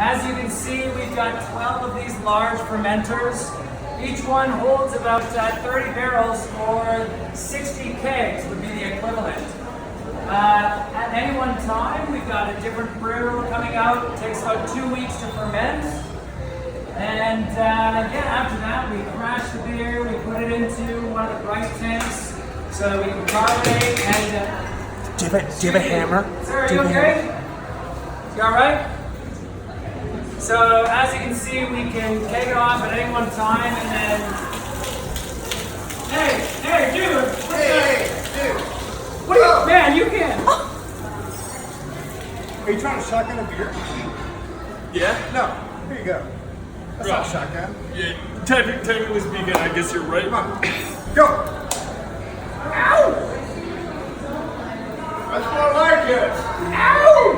As you can see, we've got 12 of these large fermenters. Each one holds about 30 barrels or 60 kegs would be the equivalent. At any one time, we've got a different brew coming out. It takes about 2 weeks to ferment. And after that, we crash the beer, we put it into one of the bright tanks so that we can carbonate and... Do you have a hammer? Sir, are you okay? You alright? So, as you can see, we can take it off at any one time and then... Hey, dude! Dude! What are you... Man, you can! Are you trying to shotgun a beer? Yeah? No. Here you go. That's not a shotgun. Yeah, technically speaking, I guess you're right. Come on. Go! Ow! That's more like it! Ow!